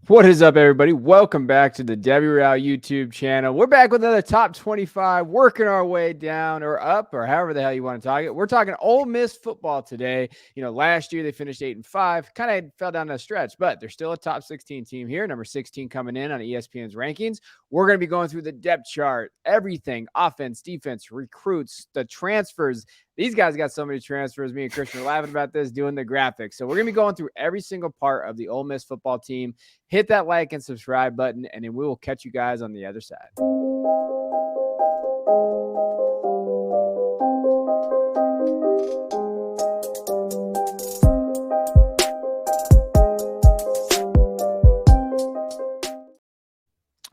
What is up, everybody? Welcome back to the Debbie Real YouTube channel. We're back with another top 25, working our way down or up, or however the hell you want to talk it. We're talking Ole Miss football today. Last year they finished 8-5, kind of fell down the stretch, but they're still a top 16 team here. Number 16 coming in on ESPN's rankings. We're going to be going through the depth chart, everything, offense, defense, recruits, the transfers. These guys got so many transfers. Me and Christian are laughing about this, doing the graphics. So we're going to be going through every single part of the Ole Miss football team. Hit that like and subscribe button, and then we will catch you guys on the other side.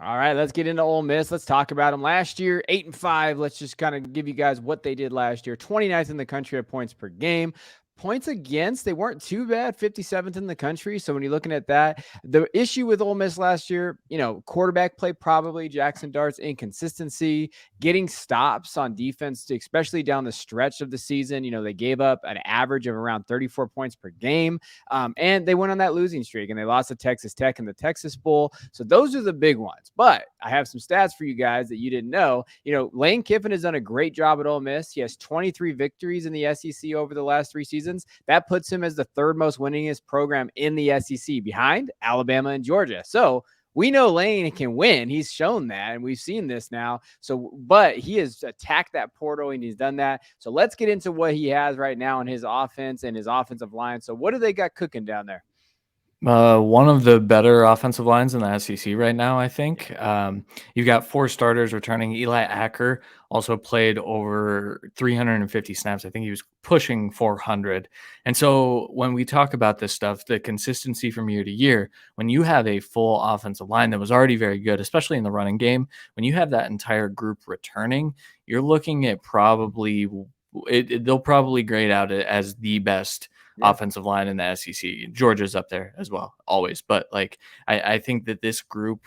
All right, let's get into Ole Miss. Let's talk about them. Last year, 8-5. Let's just kind of give you guys what they did last year. 29th in the country at points per game. Points against, they weren't too bad, 57th in the country. So when you're looking at that, the issue with Ole Miss last year, quarterback play probably, Jackson Dart's inconsistency, getting stops on defense, especially down the stretch of the season. They gave up an average of around 34 points per game. And they went on that losing streak, and they lost to Texas Tech in the Texas Bowl. So those are the big ones. But I have some stats for you guys that you didn't know. Lane Kiffin has done a great job at Ole Miss. He has 23 victories in the SEC over the last 3 seasons. That puts him as the third most winningest program in the SEC, behind Alabama and Georgia. So we know Lane can win. He's shown that, and we've seen this now. So, but he has attacked that portal, and he's done that. So let's get into what he has right now in his offense and his offensive line. So what do they got cooking down there? One of the better offensive lines in the SEC right now, I think. You've got 4 starters returning. Eli Acker also played over 350 snaps. I think he was pushing 400. And so when we talk about this stuff, the consistency from year to year, when you have a full offensive line that was already very good, especially in the running game, when you have that entire group returning, you're looking at they'll probably grade out as the best offensive line in the SEC. Georgia's up there as well, always. But I think that this group,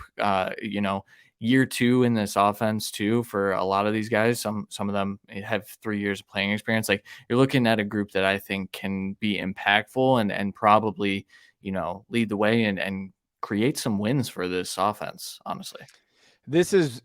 year 2 in this offense too, for a lot of these guys, some of them have 3 years of playing experience. Like, you're looking at a group that I think can be impactful and probably, lead the way and create some wins for this offense, honestly. This is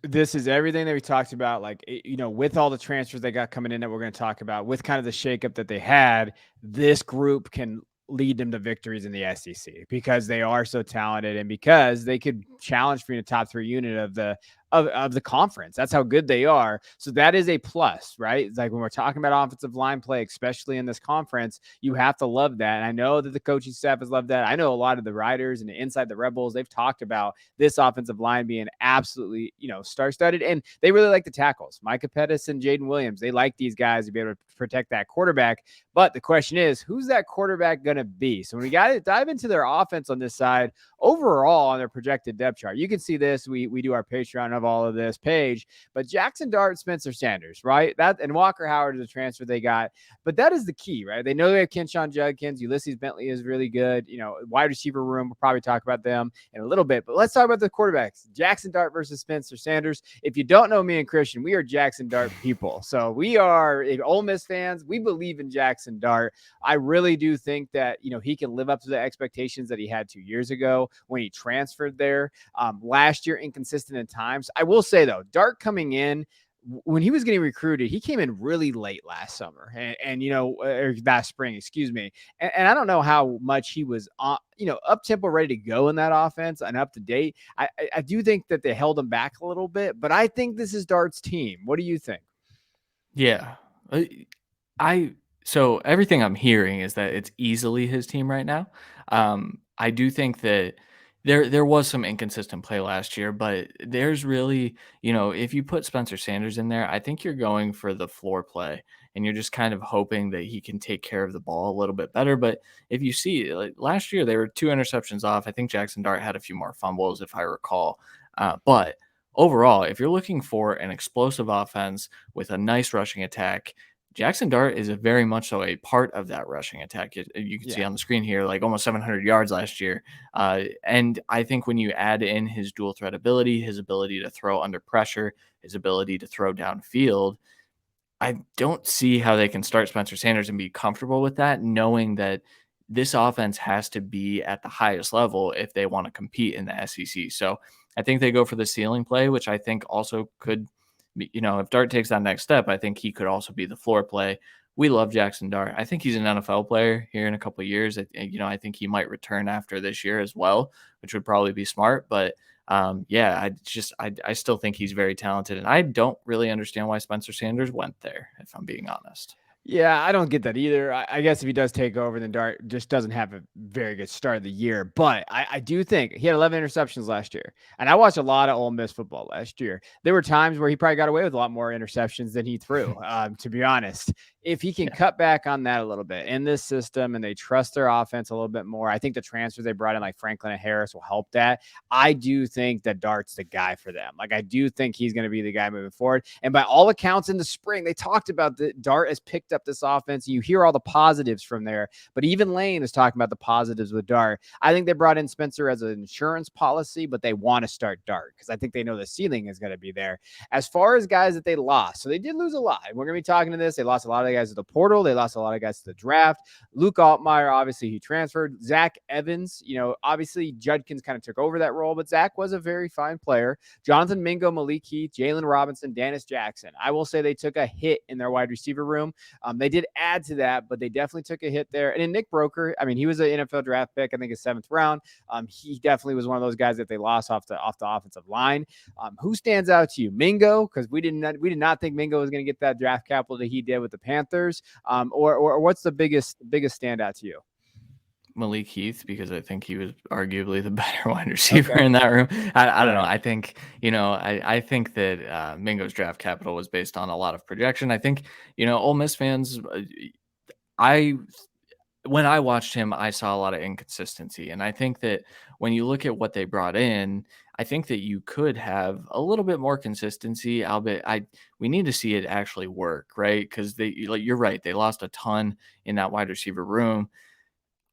everything that we talked about, with all the transfers they got coming in that we're going to talk about, with kind of the shakeup that they had. This group can lead them to victories in the SEC because they are so talented and because they could challenge for the top 3 unit of the conference. That's how good they are. So that is a plus, right? It's like when we're talking about offensive line play, especially in this conference, you have to love that. And I know that the coaching staff has loved that. I know a lot of the writers and inside the Rebels, they've talked about this offensive line being absolutely, star-studded, and they really like the tackles. Micah Pettis and Jaden Williams, they like these guys to be able to protect that quarterback. But the question is, who's that quarterback going to be? So when we got to dive into their offense on this side, overall on their projected depth chart, you can see this. We do our Patreon of all of this page, but Jackson Dart, Spencer Sanders, right? That and Walker Howard is a transfer they got, but that is the key, right? They know they have Kenshawn Judkins. Ulysses Bentley is really good. Wide receiver room, we'll probably talk about them in a little bit, but let's talk about the quarterbacks. Jackson Dart versus Spencer Sanders. If you don't know me and Christian, we are Jackson Dart people. So we are Ole Miss fans. We believe in Jackson Dart. I really do think that, he can live up to the expectations that he had 2 years ago when he transferred there. Last year, inconsistent at times. I will say, though, Dart coming in, when he was getting recruited, he came in really late last summer or last spring, excuse me. And I don't know how much he was on, up tempo, ready to go in that offense and up to date. I do think that they held him back a little bit, but I think this is Dart's team. What do you think? Yeah. So everything I'm hearing is that it's easily his team right now. I do think that there was some inconsistent play last year, but there's really, if you put Spencer Sanders in there, I think you're going for the floor play, and you're just kind of hoping that he can take care of the ball a little bit better. But if you see, last year, they were 2 interceptions off. I think Jackson Dart had a few more fumbles, if I recall. But overall, if you're looking for an explosive offense with a nice rushing attack, Jackson Dart is very much so a part of that rushing attack. You can see on the screen here, almost 700 yards last year. And I think when you add in his dual threat ability, his ability to throw under pressure, his ability to throw downfield, I don't see how they can start Spencer Sanders and be comfortable with that, knowing that this offense has to be at the highest level if they want to compete in the SEC. So I think they go for the ceiling play, which I think also could, if Dart takes that next step, I think he could also be the floor play. We love Jackson Dart. I think he's an NFL player here in a couple of years. I think he might return after this year as well, which would probably be smart. But I still think he's very talented, and I don't really understand why Spencer Sanders went there, if I'm being honest. Yeah, I don't get that either. I guess if he does take over, then Dart just doesn't have a very good start of the year. But I do think he had 11 interceptions last year. And I watched a lot of Ole Miss football last year. There were times where he probably got away with a lot more interceptions than he threw, to be honest. If he can Yeah. cut back on that a little bit in this system and they trust their offense a little bit more, I think the transfers they brought in, like Franklin and Harris, will help that. I do think that Dart's the guy for them. Like, I do think he's going to be the guy moving forward. And by all accounts, in the spring, they talked about that Dart has picked up this offense. And you hear all the positives from there. But even Lane is talking about the positives with Dart. I think they brought in Spencer as an insurance policy, but they want to start Dart because I think they know the ceiling is going to be there. As far as guys that they lost, so they did lose a lot. We're going to be talking to this. They lost a lot of guys to the portal. They lost a lot of guys to the draft. Luke Altmaier, obviously, he transferred. Zach Evans, obviously Judkins kind of took over that role, but Zach was a very fine player. Jonathan Mingo, Malik Heath, Jalen Robinson, Dennis Jackson. I will say they took a hit in their wide receiver room. They did add to that, but they definitely took a hit there. And then Nick Broker, I mean, he was an NFL draft pick, I think his 7th round. He definitely was one of those guys that they lost off the offensive line. Who stands out to you? Mingo, because we did not think Mingo was going to get that draft capital that he did with the Panthers. Or what's the biggest standout to you? Malik Heath, because I think he was arguably the better wide receiver in that room. I don't know. I think, I think that Mingo's draft capital was based on a lot of projection. I think, Ole Miss fans, when I watched him, I saw a lot of inconsistency. And I think that when you look at what they brought in, I think that you could have a little bit more consistency, albeit we need to see it actually work, right? Because you're right, they lost a ton in that wide receiver room.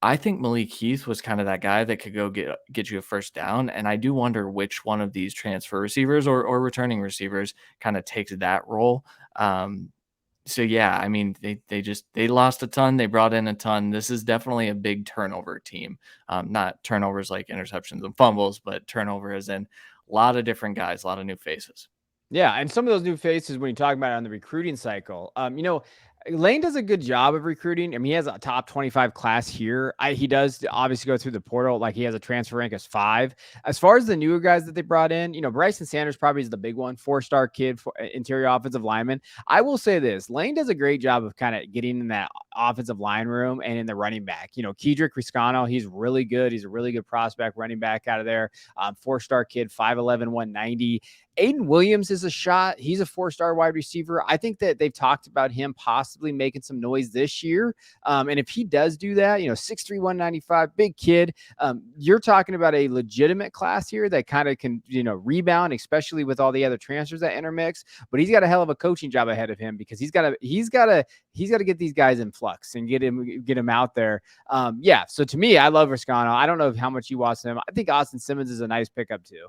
I think Malik Heath was kind of that guy that could go get you a first down, and I do wonder which one of these transfer receivers or returning receivers kind of takes that role. So yeah, I mean they lost a ton, they brought in a ton. This is definitely a big turnover team. Not turnovers like interceptions and fumbles, but turnover as in a lot of different guys, a lot of new faces. Yeah, and some of those new faces, when you talk about it on the recruiting cycle, Lane does a good job of recruiting. I mean, he has a top 25 class here. He does obviously go through the portal. Like, he has a transfer rank as 5. As far as the newer guys that they brought in, Bryson Sanders probably is the big one, 4-star kid, for interior offensive lineman. I will say this, Lane does a great job of kind of getting in that offensive line room and in the running back. Kedrick Riscano, he's really good. He's a really good prospect running back out of there. 4-star kid, 5'11", 190. Aiden Williams is a shot. He's a 4-star wide receiver. I think that they've talked about him possibly making some noise this year. And if he does do that, 6'3", 195, big kid, you're talking about a legitimate class here that kind of can, rebound, especially with all the other transfers that intermix. But he's got a hell of a coaching job ahead of him because he's got to get these guys in flux and get him out there. So to me, I love Riscano. I don't know how much you watch him. I think Austin Simmons is a nice pickup too.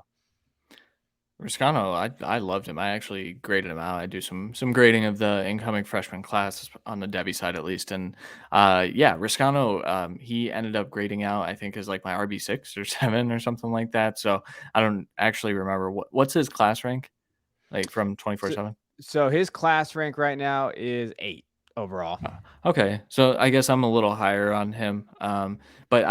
Riscano, I loved him. I actually graded him out. I do some grading of the incoming freshman class on the Debbie side at least, and Riscano, he ended up grading out, I think, as like my RB6 or 7 or something like that. So I don't actually remember what's his class rank, like from 24/7. So his class rank right now is 8 overall. Okay, so I guess I'm a little higher on him. But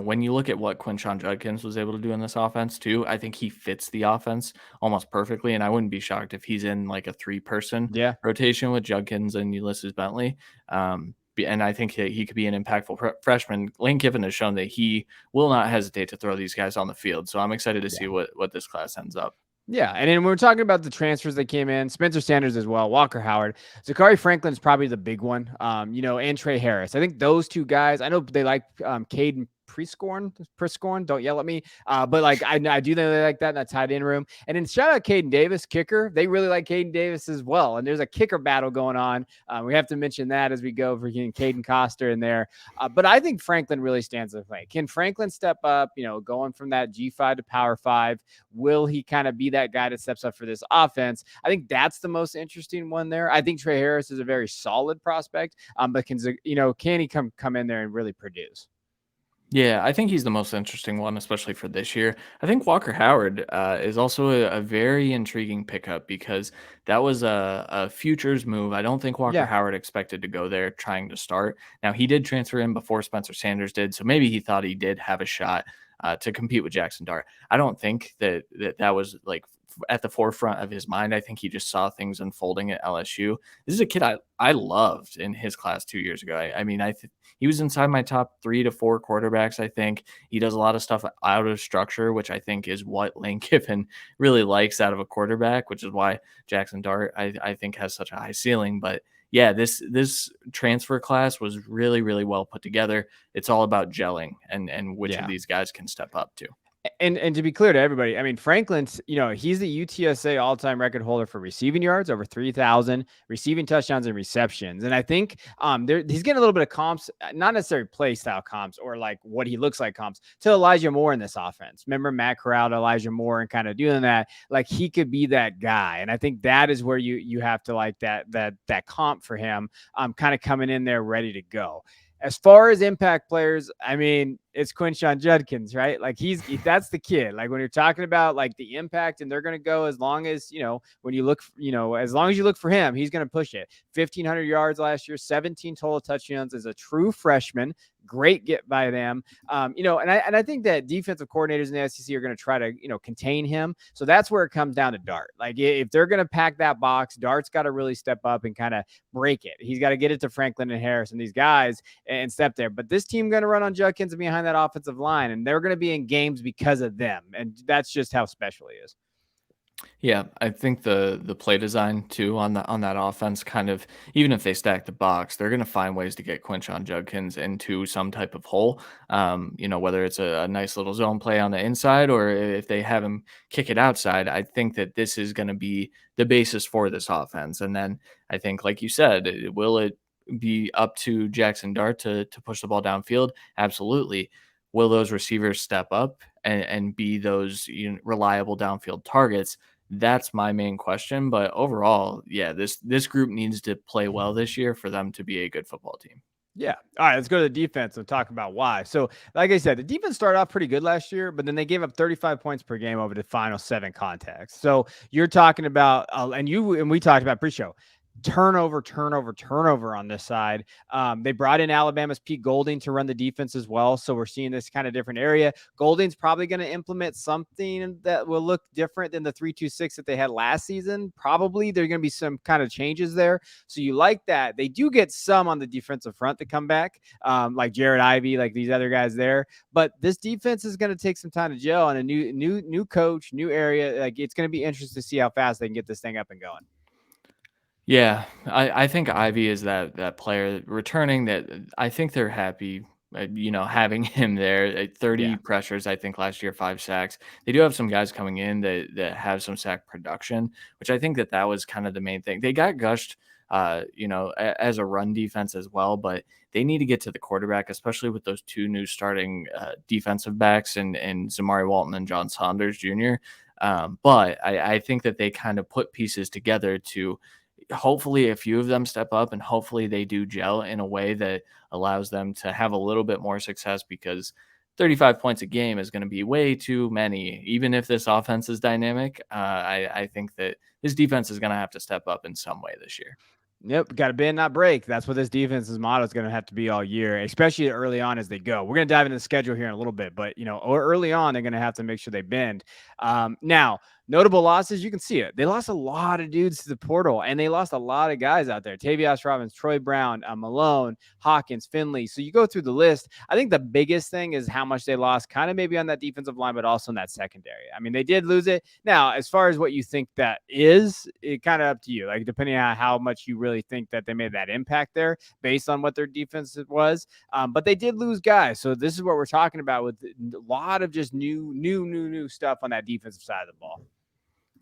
when you look at what Quinshon Judkins was able to do in this offense too, I think he fits the offense almost perfectly. And I wouldn't be shocked if he's in like a 3-person rotation with Judkins and Ulysses Bentley. And I think that he could be an impactful freshman. Lane Kiffin has shown that he will not hesitate to throw these guys on the field. So I'm excited to see what this class ends up. Yeah, and then when we're talking about the transfers that came in, Spencer Sanders as well, Walker Howard, Zachary Franklin is probably the big one, and Trey Harris. I think those two guys, I know they like Caden Priscorn, don't yell at me. But like I do know they like that in that tight end room. And then shout out Caden Davis, kicker. They really like Caden Davis as well. And there's a kicker battle going on. We have to mention that as we go for Caden Coster in there. But I think Franklin really stands to play. Can Franklin step up, going from that G5 to Power 5? Will he kind of be that guy that steps up for this offense? I think that's the most interesting one there. I think Trey Harris is a very solid prospect. But can he come in there and really produce? Yeah, I think he's the most interesting one, especially for this year. I think Walker Howard is also a very intriguing pickup because that was a futures move. I don't think Walker Yeah. Howard expected to go there trying to start. Now, he did transfer in before Spencer Sanders did, so maybe he thought he did have a shot to compete with Jackson Dart. I don't think that was like at the forefront of his mind. I think he just saw things unfolding at LSU. This is a kid I loved in his class 2 years ago. I mean, he was inside my top 3 to 4 quarterbacks. I think he does a lot of stuff out of structure, which I think is what Lane Kiffin really likes out of a quarterback, which is why Jackson Dart I think has such a high ceiling. But yeah, this transfer class was really really well put together. It's all about gelling and which of Yeah. these guys can step up to. And to be clear to everybody, I mean, Franklin's, he's the UTSA all-time record holder for receiving yards, over 3,000, receiving touchdowns and receptions. And I think he's getting a little bit of comps, not necessarily play style comps or like what he looks like comps, to Elijah Moore in this offense. Remember Matt Corral, Elijah Moore, and kind of doing that. Like he could be that guy. And I think that is where you have to like that comp for him, kind of coming in there ready to go. As far as impact players, I mean, it's Quinshon Judkins, right? Like that's the kid. Like when you're talking about like the impact, and they're going to go as long as when you look, as long as you look for him, he's going to push it. 1,500 yards last year, 17 total touchdowns as a true freshman. Great get by them. And I think that defensive coordinators in the SEC are going to try to contain him. So that's where it comes down to Dart. Like if they're going to pack that box, Dart's got to really step up and kind of break it. He's got to get it to Franklin and Harris and these guys and step there. But this team going to run on Judkins and behind that offensive line, and they're going to be in games because of them. And that's just how special he is. Yeah, I think the play design too on that offense kind of, even if they stack the box, they're going to find ways to get Quinshon Judkins into some type of hole. Whether it's a nice little zone play on the inside or if they have him kick it outside. I think that this is going to be the basis for this offense. And then I think, like you said, will it be up to Jackson Dart to push the ball downfield? Absolutely. Will those receivers step up and be those reliable downfield targets? That's my main question. But overall, yeah, this group needs to play well this year for them to be a good football team. Yeah. All right. Let's go to the defense and talk about why. So, like I said, the defense started off pretty good last year, but then they gave up 35 points per game over the final 7 contacts. So you're talking about, and we talked about pre-show, turnover on this side. They brought in Alabama's Pete Golding to run the defense as well. So we're seeing this kind of different area. Golding's probably going to implement something that will look different than the 3-2-6 that they had last season. Probably there's going to be some kind of changes there. So you like that. They do get some on the defensive front to come back, like Jared Ivey, like these other guys there. But this defense is going to take some time to gel, and a new coach, new area. Like it's going to be interesting to see how fast they can get this thing up and going. Yeah, I think Ivy is that player returning that I think they're happy, having him there. 30 Yeah. pressures, I think last year, 5 sacks. They do have some guys coming in that have some sack production, which I think that was kind of the main thing. They got gushed, as a run defense as well, but they need to get to the quarterback, especially with those 2 new starting defensive backs and Zamari Walton and John Saunders Jr. But I think that they kind of put pieces together to hopefully a few of them step up and hopefully they do gel in a way that allows them to have a little bit more success because 35 points a game is going to be way too many. Even if this offense is dynamic, I think that this defense is going to have to step up in some way this year. Yep, got to bend, not break. That's what this defense's motto is going to have to be all year, especially early on as they go. We're going to dive into the schedule here in a little bit, but early on they're going to have to make sure they bend. Now, notable losses, you can see it. They lost a lot of dudes to the portal, and they lost a lot of guys out there. Tavius Robbins, Troy Brown, Malone, Hawkins, Finley. So you go through the list. I think the biggest thing is how much they lost, kind of maybe on that defensive line, but also in that secondary. I mean, they did lose it. Now, as far as what you think that is, it kind of up to you. Like depending on how much you really think that they made that impact there, based on what their defense was. But they did lose guys, so this is what we're talking about with a lot of just new stuff on that defensive side of the ball.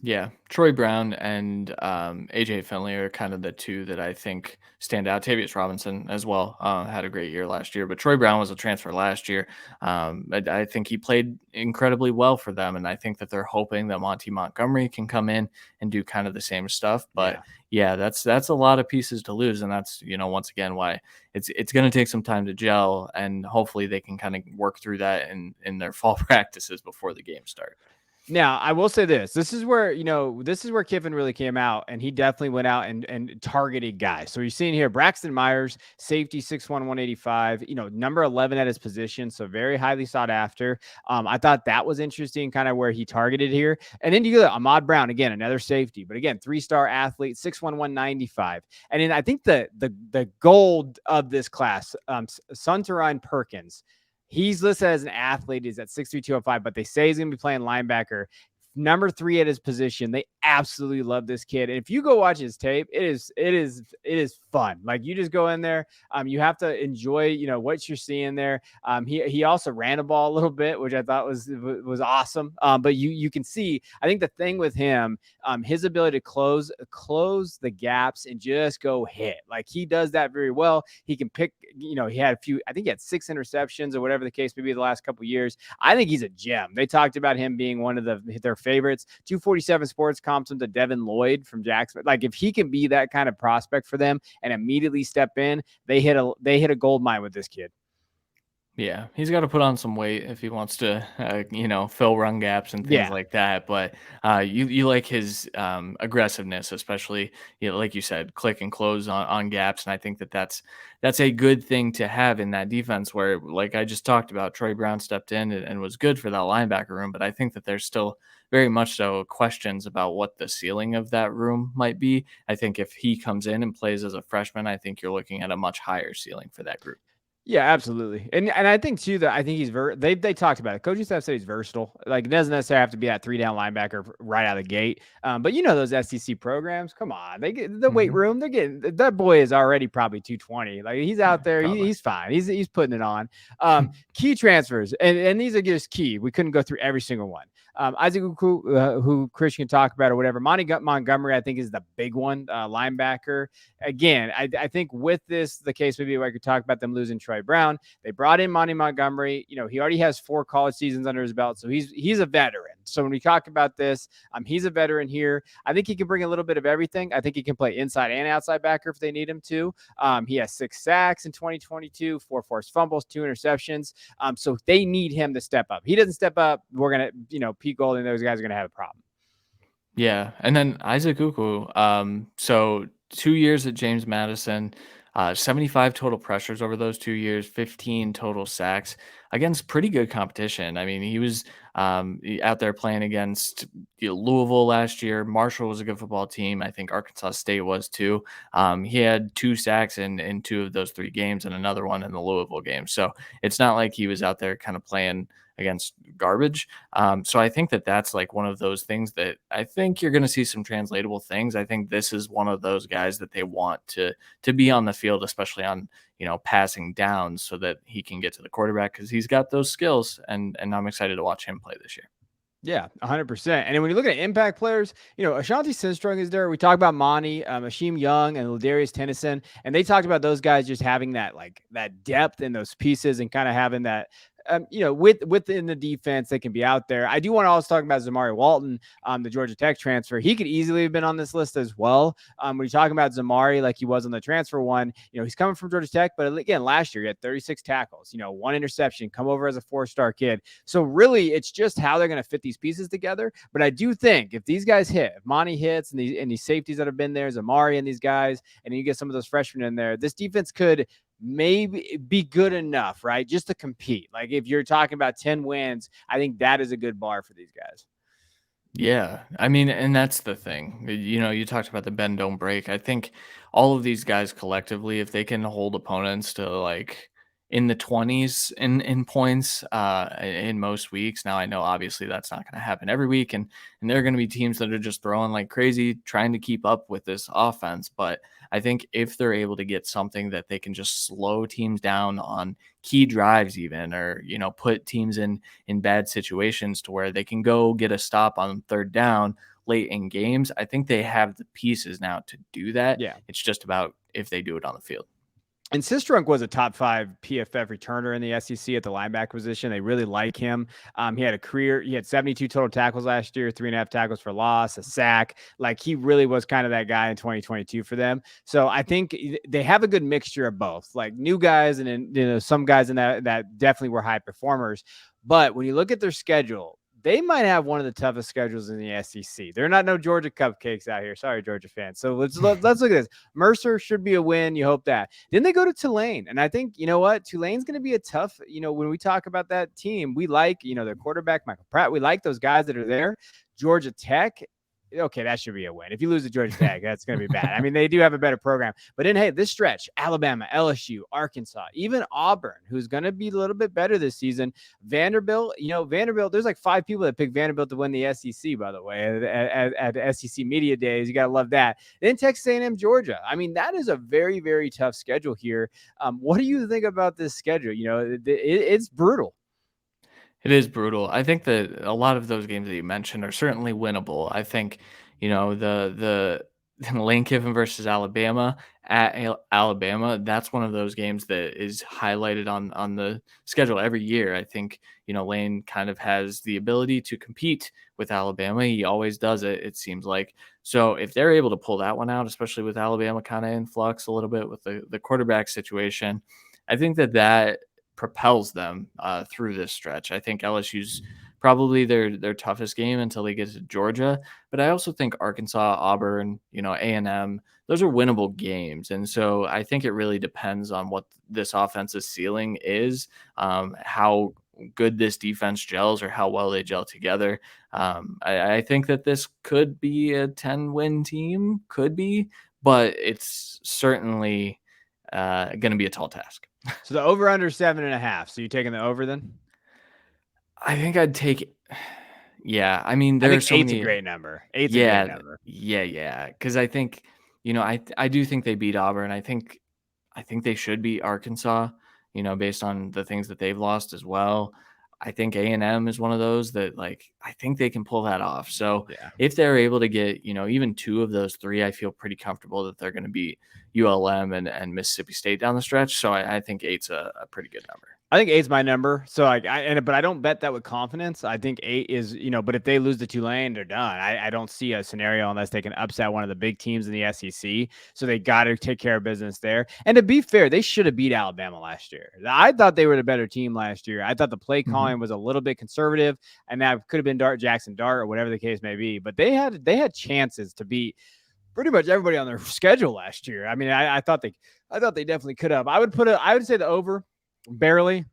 Yeah, Troy Brown and AJ Finley are kind of the two that I think stand out. Tavius Robinson as well had a great year last year, but Troy Brown was a transfer last year. I think he played incredibly well for them, and I think that they're hoping that Monty Montgomery can come in and do kind of the same stuff. But Yeah. yeah, that's a lot of pieces to lose, and that's once again why it's going to take some time to gel, and hopefully they can kind of work through that in their fall practices before the games start. Now, I will say this. This is where Kiffin really came out, and he definitely went out and targeted guys. So you're seeing here Braxton Myers, safety 6'1", 185, number 11 at his position. So very highly sought after. I thought that was interesting, kind of where he targeted here. And then you get Ahmad Brown, again, another safety, but again, 3-star athlete, 6'1", 195. And then I think the gold of this class, Suntarine Perkins. He's listed as an athlete. He's at 6'3", 205, but they say he's going to be playing linebacker. Number 3 at his position. They absolutely love this kid. And if you go watch his tape, it is fun. Like, you just go in there. You have to enjoy, what you're seeing there. He also ran a ball a little bit, which I thought was awesome. But you can see, I think the thing with him, his ability to close the gaps and just go hit. Like, he does that very well. He can pick, he had I think he had 6 interceptions or whatever the case may be the last couple of years. I think he's a gem. They talked about him being one of their favorites. 247 Sports comps him to Devin Lloyd from Jacksonville. Like, if he can be that kind of prospect for them and immediately step in, they hit a gold mine with this kid. Yeah, he's got to put on some weight if he wants to, fill run gaps and things Yeah. like that. But you like his aggressiveness, especially, like you said, click and close on gaps. And I think that's a good thing to have in that defense. Where, like I just talked about, Troy Brown stepped in and was good for that linebacker room. But I think that there's still very much so questions about what the ceiling of that room might be. I think if he comes in and plays as a freshman, I think you're looking at a much higher ceiling for that group. Yeah, absolutely. And I think too that I think he's they talked about it. Coaching staff said he's versatile. Like, it doesn't necessarily have to be that 3-down linebacker right out of the gate. But those SEC programs, come on, they get the weight Hmm. room. They're getting that boy is already probably 220. Like, he's Yeah, out there. probably. He's fine. He's putting it on. Key transfers, and these are just key. We couldn't go through every single one. Isaac who Christian can talk about or whatever. Monty Montgomery, I think, is the big one, linebacker. Again, I think with this, the case maybe I could talk about them losing Troy Brown. They brought in Monty Montgomery. He already has 4 college seasons under his belt, so he's a veteran. So when we talk about this, he's a veteran here. I think he can bring a little bit of everything. I think he can play inside and outside backer if they need him to. He has 6 sacks in 2022, 4 forced fumbles, 2 interceptions. So they need him to step up. He doesn't step up, we're gonna, Pete Gold and those guys are gonna have a problem. Yeah, and then Isaac Uku. So 2 years at James Madison, 75 total pressures over those 2 years, 15 total sacks against pretty good competition. I mean, he was out there playing against Louisville last year. Marshall was a good football team. I think Arkansas State was too. He had 2 sacks in 2 of those 3 games and another one in the Louisville game. So it's not like he was out there kind of playing against garbage. So I think that that's like one of those things that I think you're going to see some translatable things. I think this is one of those guys that they want to be on the field, especially on passing downs, so that he can get to the quarterback because he's got those skills, and I'm excited to watch him play this year. Yeah, 100%. And then when you look at impact players, Ashanti Sinstrung is there. We talk about Monty, Ashim Young, and Ladarius Tennyson, and they talked about those guys just having that depth in those pieces and kind of having that. Within the defense, they can be out there. I do want to also talk about Zamari Walton, the Georgia Tech transfer. He could easily have been on this list as well. When you're talking about Zamari, like he was on the transfer one, he's coming from Georgia Tech, but again, last year he had 36 tackles, 1 interception, come over as a 4-star kid. So really, it's just how they're going to fit these pieces together. But I do think if these guys hit, if Monty hits, and these safeties that have been there, Zamari and these guys, and then you get some of those freshmen in there, this defense could maybe be good enough, right? Just to compete. Like, if you're talking about 10 wins, I think that is a good bar for these guys. Yeah, I mean, and that's the thing. You talked about the bend don't break. I think all of these guys collectively, if they can hold opponents to like in the 20s in points in most weeks. Now I know obviously that's not going to happen every week, and there are going to be teams that are just throwing like crazy trying to keep up with this offense. But I think if they're able to get something that they can just slow teams down on key drives even, or put teams in bad situations to where they can go get a stop on 3rd down late in games. I think they have the pieces now to do that. Yeah. It's just about if they do it on the field. And Sistrunk was a top 5 PFF returner in the SEC at the linebacker position. They really like him. He had a career. He had 72 total tackles last year, 3.5 tackles for loss, a sack. Like, he really was kind of that guy in 2022 for them. So I think they have a good mixture of both, like new guys and then some guys in that definitely were high performers. But when you look at their schedule, they might have one of the toughest schedules in the SEC. They're not no Georgia cupcakes out here. Sorry, Georgia fans. So let's look at this. Mercer should be a win. You hope that. Then they go to Tulane. And I think, you know what? Tulane's going to be a tough, when we talk about that team, we like, their quarterback, Michael Pratt. We like those guys that are there. Georgia Tech. Okay, that should be a win. If you lose to Georgia Tech, that's going to be bad. I mean, they do have a better program. But then, hey, this stretch, Alabama, LSU, Arkansas, even Auburn, who's going to be a little bit better this season. Vanderbilt, there's like 5 people that picked Vanderbilt to win the SEC, by the way, at SEC Media Days. You got to love that. Then Texas A&M, Georgia. I mean, that is a very, very tough schedule here. What do you think about this schedule? It's brutal. It is brutal. I think that a lot of those games that you mentioned are certainly winnable. I think, the Lane Kiffin versus Alabama at Alabama, that's one of those games that is highlighted on the schedule every year. I think, Lane kind of has the ability to compete with Alabama. He always does it, it seems like. So if they're able to pull that one out, especially with Alabama kind of in flux a little bit with the quarterback situation, I think that propels them through this stretch. I think LSU's probably their toughest game until they get to Georgia, but I also think Arkansas, Auburn, A&M, those are winnable games. And so I think it really depends on what this offensive ceiling is, how good this defense gels or how well they gel together. I think that this could be a 10-win team, but it's certainly going to be a tall task. So the over under 7.5. So you taking the over then? I think I'd take. Yeah, I mean, there are so eight's many. a great number. Eight's a great number. Yeah. Because I think, I do think they beat Auburn. I think they should beat Arkansas. Based on the things that they've lost as well. I think A&M is one of those that, like, I think they can pull that off. So if they're able to get, even 2 of those 3, I feel pretty comfortable that they're going to beat ULM and Mississippi State down the stretch. So I think 8's a pretty good number. I think 8's my number. So but I don't bet that with confidence. I think 8 is, but if they lose to Tulane, they're done. I don't see a scenario unless they can upset one of the big teams in the SEC. So they got to take care of business there. And to be fair, they should have beat Alabama last year. I thought they were the better team last year. I thought the play calling was a little bit conservative, and that could have been Jackson Dart or whatever the case may be. But they had chances to beat pretty much everybody on their schedule last year. I mean, I thought they definitely could have. I would say the over. Barely.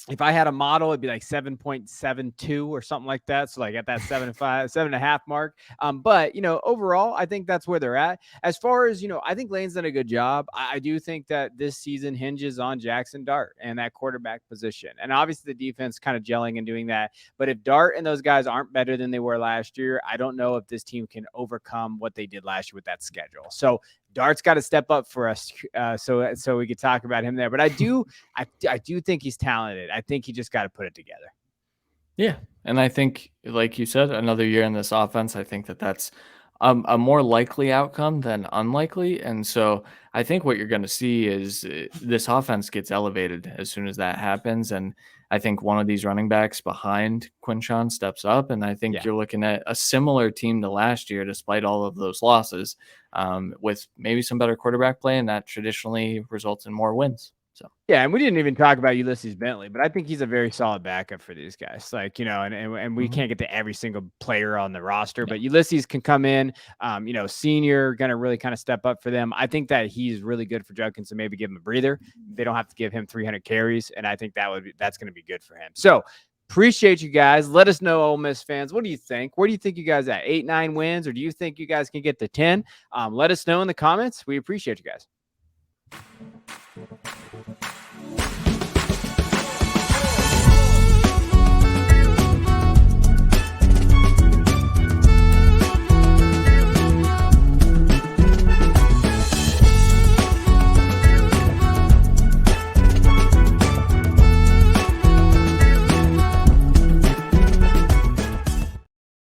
If I had a model, it'd be like 7.72 or something like that. So like at that 7.5 mark. But overall, I think that's where they're at. As far as, I think Lane's done a good job. I do think that this season hinges on Jackson Dart and that quarterback position. And obviously the defense kind of gelling and doing that. But if Dart and those guys aren't better than they were last year, I don't know if this team can overcome what they did last year with that schedule. So Dart's got to step up for us, so we could talk about him there. But I do think he's talented. I think he just got to put it together. Yeah, and I think, like you said, another year in this offense, I think that's a more likely outcome than unlikely. And so I think what you're going to see is this offense gets elevated as soon as that happens. And I think one of these running backs behind Quinshon steps up. And I think you're looking at a similar team to last year, despite all of those losses, with maybe some better quarterback play. And that traditionally results in more wins. So yeah, and we didn't even talk about Ulysses Bentley, but I think he's a very solid backup for these guys. Like, and we can't get to every single player on the roster, but Ulysses can come in, senior, going to really kind of step up for them. I think that he's really good for Judkins to maybe give him a breather. They don't have to give him 300 carries, and I think that's going to be good for him. So appreciate you guys. Let us know, Ole Miss fans. What do you think? Where do you think you guys at? 8, 9 wins, or do you think you guys can get to 10? Let us know in the comments. We appreciate you guys.